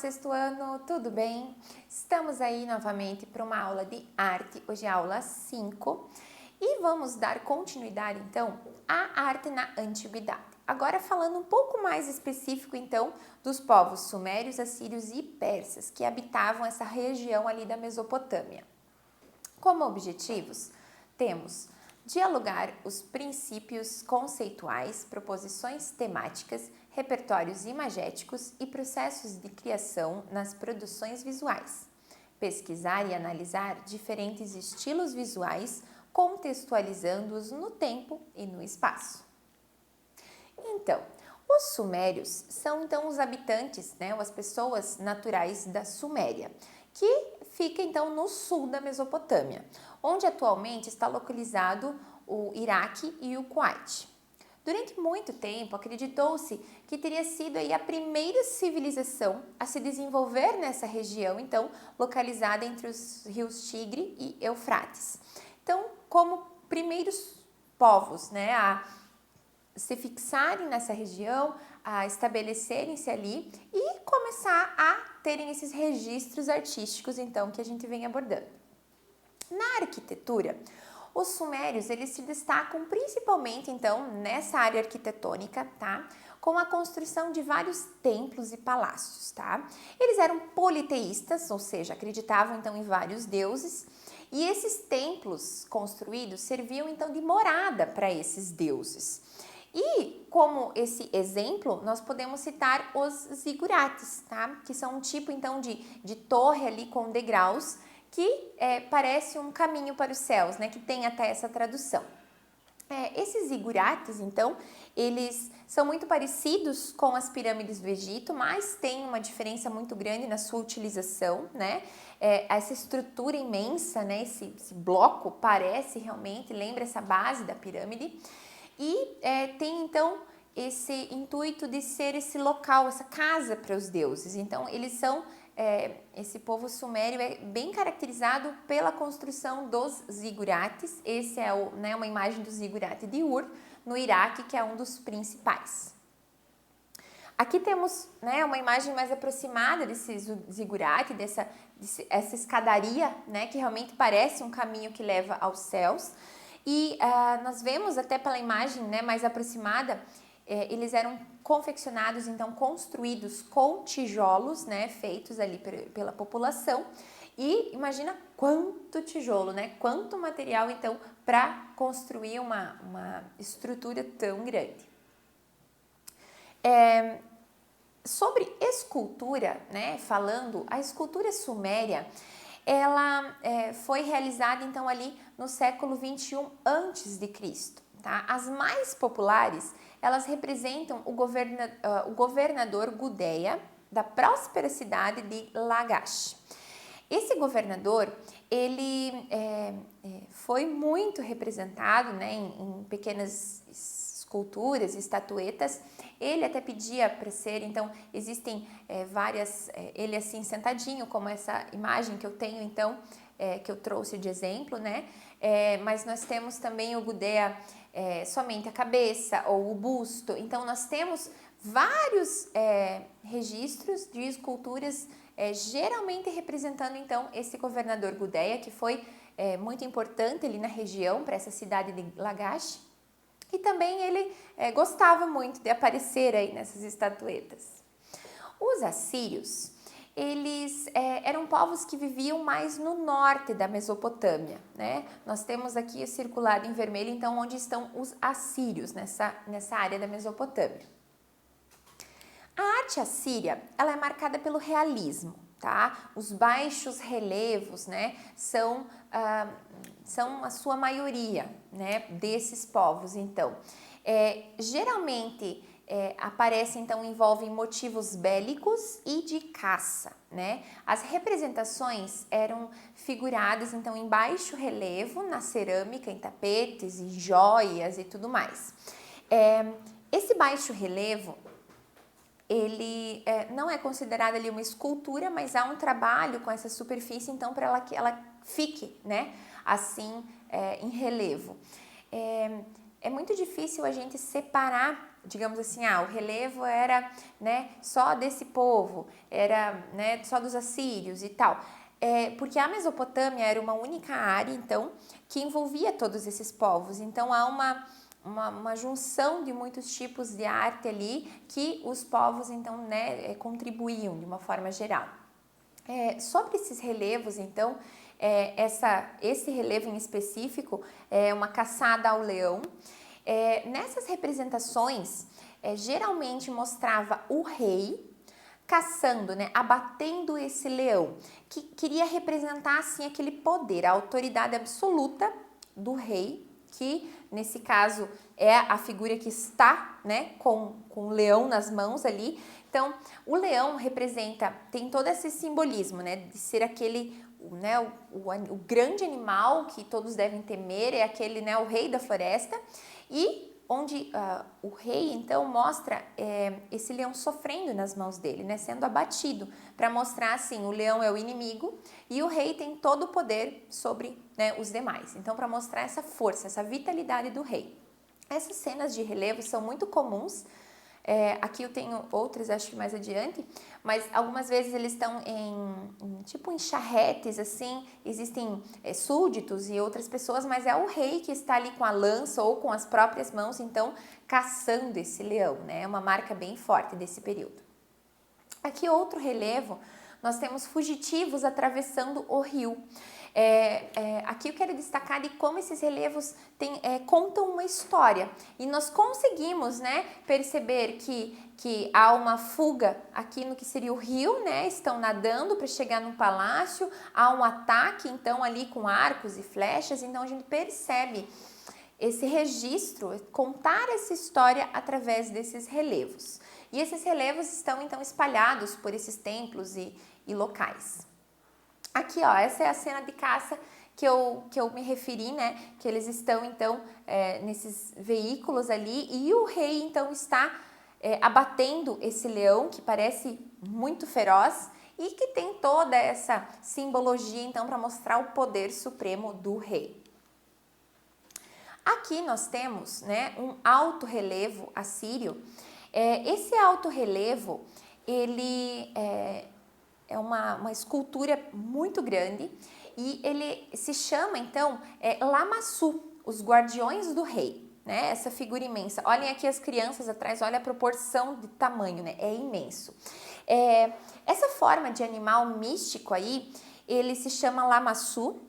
sexto ano, tudo bem? Estamos aí novamente para uma aula de arte, hoje é a aula 5 e vamos dar continuidade então à arte na antiguidade. Agora falando um pouco mais específico então dos povos sumérios, assírios e persas que habitavam essa região ali da Mesopotâmia. Como objetivos, temos dialogar os princípios conceituais, proposições temáticas, repertórios imagéticos e processos de criação nas produções visuais. Pesquisar e analisar diferentes estilos visuais, contextualizando-os no tempo e no espaço. Então, os sumérios são então os habitantes, ou as pessoas naturais da Suméria, que fica então no sul da Mesopotâmia, onde atualmente está localizado o Iraque e o Kuwait. Durante muito tempo, acreditou-se que teria sido aí a primeira civilização a se desenvolver nessa região, então, localizada entre os rios Tigre e Eufrates. Então, como primeiros povos, a se fixarem nessa região, a estabelecerem-se ali e começar a terem esses registros artísticos, então, que a gente vem abordando. Na arquitetura, os sumérios, eles se destacam principalmente, então, nessa área arquitetônica, tá? Com a construção de vários templos e palácios, tá? Eles eram politeístas, ou seja, acreditavam, então, em vários deuses, e esses templos construídos serviam, então, de morada para esses deuses. E como esse exemplo, nós podemos citar os zigurates, tá? Que são um tipo, então, de torre ali com degraus, que parece um caminho para os céus, que tem até essa tradução. Esses zigurates, então, eles são muito parecidos com as pirâmides do Egito, mas tem uma diferença muito grande na sua utilização, essa estrutura imensa, esse bloco parece realmente, lembra essa base da pirâmide, e tem, então, esse intuito de ser esse local, essa casa para os deuses. Então, eles são... esse povo sumério é bem caracterizado pela construção dos zigurates. Esse é uma imagem do zigurate de Ur, no Iraque, que é um dos principais. Aqui temos uma imagem mais aproximada desse zigurate, essa escadaria, que realmente parece um caminho que leva aos céus. E nós vemos até pela imagem mais aproximada, eles eram confeccionados, então construídos com tijolos, feitos ali pela população. E imagina quanto tijolo, quanto material, então, para construir uma estrutura tão grande. Sobre escultura, falando, a escultura suméria, ela foi realizada, então, ali no século 21 a.C., tá? As mais populares, elas representam o governador Gudea, da próspera cidade de Lagash. Esse governador, ele foi muito representado, em pequenas esculturas, estatuetas. Ele até pedia para ser, então, existem várias, ele assim sentadinho, como essa imagem que eu tenho, então, que eu trouxe de exemplo, mas nós temos também o Gudea somente a cabeça ou o busto. Então, nós temos vários registros de esculturas geralmente representando, então, esse governador Gudea, que foi muito importante ali na região, para essa cidade de Lagash. E também ele gostava muito de aparecer aí nessas estatuetas. Os assírios, eles eram povos que viviam mais no norte da Mesopotâmia, Nós temos aqui circulado em vermelho, então, onde estão os assírios, nessa área da Mesopotâmia. A arte assíria, ela é marcada pelo realismo, tá? Os baixos relevos, são a sua maioria, desses povos, então. Geralmente aparecem, então, envolvem motivos bélicos e de caça, As representações eram figuradas, então, em baixo relevo, na cerâmica, em tapetes e joias e tudo mais. Esse baixo relevo, ele não é considerado ali uma escultura, mas há um trabalho com essa superfície, então, para que ela fique, assim, em relevo. é muito difícil a gente separar, digamos assim, o relevo era, né, só desse povo, era, né, só dos assírios e tal. Porque a Mesopotâmia era uma única área, então, que envolvia todos esses povos. Então, há uma junção de muitos tipos de arte ali que os povos, então, né, contribuíam de uma forma geral. Sobre esses relevos, então, esse relevo em específico é uma caçada ao leão. Nessas representações, geralmente mostrava o rei caçando, né, abatendo esse leão, que queria representar assim aquele poder, a autoridade absoluta do rei, que nesse caso é a figura que está, né, com o leão nas mãos ali. Então, o leão tem todo esse simbolismo, né, de ser aquele, né, o grande animal que todos devem temer, é aquele, né, o rei da floresta, e onde o rei, então, mostra esse leão sofrendo nas mãos dele, né, sendo abatido, para mostrar, assim, o leão é o inimigo e o rei tem todo o poder sobre, né, os demais. Então, para mostrar essa força, essa vitalidade do rei. Essas cenas de relevo são muito comuns. Aqui eu tenho outras, acho que mais adiante, mas algumas vezes eles estão em charretes, assim, existem súditos e outras pessoas, mas é o rei que está ali com a lança ou com as próprias mãos, então, caçando esse leão, né? É uma marca bem forte desse período. Aqui outro relevo, nós temos fugitivos atravessando o rio. Aqui eu quero destacar de como esses relevos contam uma história e nós conseguimos, né, perceber que há uma fuga aqui no que seria o rio, né, estão nadando para chegar no palácio, há um ataque então ali com arcos e flechas, então a gente percebe esse registro, contar essa história através desses relevos. E esses relevos estão então espalhados por esses templos e locais. Aqui, ó, essa é a cena de caça que eu me referi, né? Que eles estão, então, nesses veículos ali e o rei, então, está abatendo esse leão que parece muito feroz e que tem toda essa simbologia, então, para mostrar o poder supremo do rei. Aqui nós temos, né, um alto relevo assírio. Esse alto relevo, ele é uma escultura muito grande e ele se chama, então, Lamassu, os guardiões do rei, né? Essa figura imensa. Olhem aqui as crianças atrás, olha a proporção de tamanho, né? É imenso. Essa forma de animal místico aí, ele se chama Lamassu.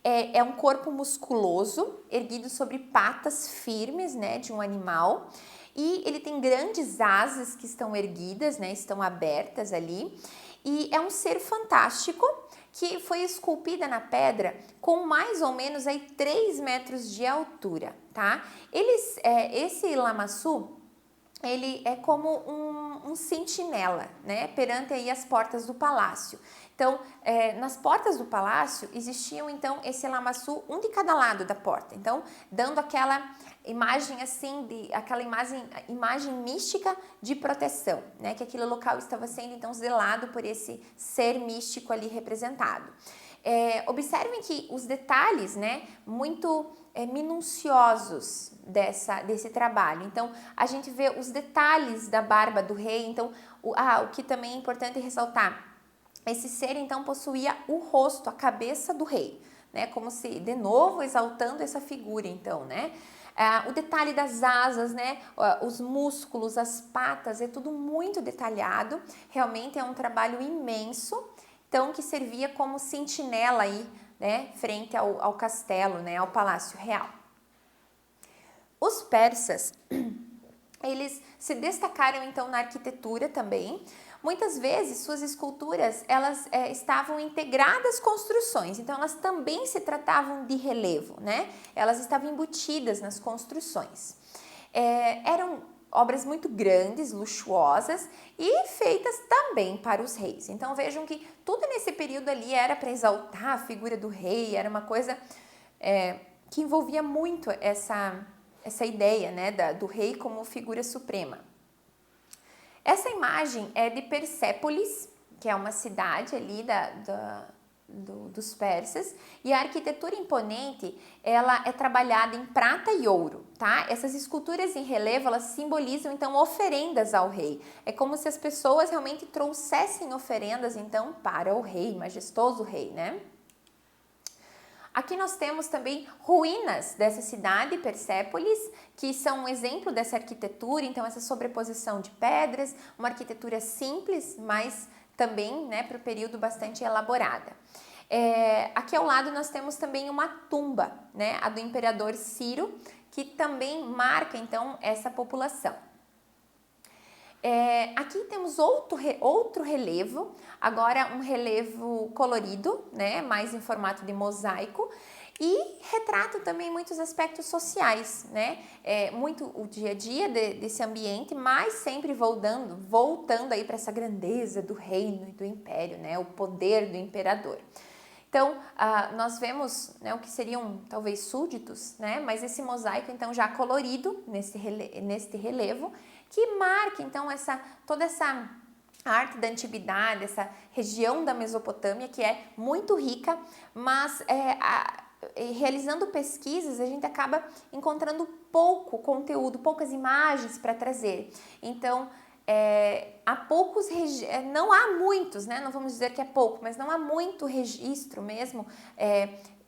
É um corpo musculoso, erguido sobre patas firmes, né, de um animal. E ele tem grandes asas que estão erguidas, né, estão abertas ali. E é um ser fantástico que foi esculpida na pedra com mais ou menos aí 3 metros de altura, tá? Esse Lamassu, ele é como um sentinela, né, perante aí as portas do palácio. Então, nas portas do palácio existiam então esse Lamassu, um de cada lado da porta. Então, dando aquela imagem assim, aquela imagem mística de proteção, né, que aquele local estava sendo então zelado por esse ser místico ali representado. Observem que os detalhes, né, muito minuciosos desse trabalho. Então, a gente vê os detalhes da barba do rei. Então, o que também é importante ressaltar, esse ser, então, possuía o rosto, a cabeça do rei, né? Como se, de novo, exaltando essa figura, então, né? O detalhe das asas, né? Os músculos, as patas, é tudo muito detalhado. Realmente é um trabalho imenso, então, que servia como sentinela aí, né? Frente ao castelo, né? Ao palácio real. Os persas, eles se destacaram, então, na arquitetura também. Muitas vezes, suas esculturas, elas estavam integradas construções, então elas também se tratavam de relevo, né? Elas estavam embutidas nas construções. Eram obras muito grandes, luxuosas e feitas também para os reis. Então vejam que tudo nesse período ali era para exaltar a figura do rei, era uma coisa que envolvia muito essa ideia, né, do rei como figura suprema. Essa imagem é de Persépolis, que é uma cidade ali dos persas, e a arquitetura imponente, ela é trabalhada em prata e ouro, tá? Essas esculturas em relevo, elas simbolizam, então, oferendas ao rei. É como se as pessoas realmente trouxessem oferendas, então, para o rei, majestoso rei, né? Aqui nós temos também ruínas dessa cidade, Persépolis, que são um exemplo dessa arquitetura, então essa sobreposição de pedras, uma arquitetura simples, mas também, né, para o período bastante elaborada. Aqui ao lado nós temos também uma tumba, né, a do imperador Ciro, que também marca então essa população. Aqui temos outro relevo, agora um relevo colorido, né, mais em formato de mosaico, e retrata também muitos aspectos sociais, né, muito o dia a dia desse ambiente, mas sempre voltando aí para essa grandeza do reino e do império, né, o poder do imperador. Então, nós vemos, né, o que seriam talvez súditos, né, mas esse mosaico então já colorido neste relevo, que marca então toda essa arte da antiguidade, essa região da Mesopotâmia que é muito rica, mas realizando pesquisas a gente acaba encontrando pouco conteúdo, poucas imagens para trazer. Então, não há muitos, né? Não vamos dizer que é pouco, mas não há muito registro mesmo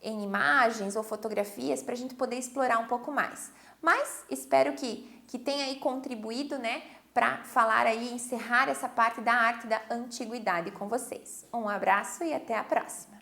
em imagens ou fotografias para a gente poder explorar um pouco mais. Mas espero que tenha aí contribuído, né, para falar aí, encerrar essa parte da arte da antiguidade com vocês. Um abraço e até a próxima!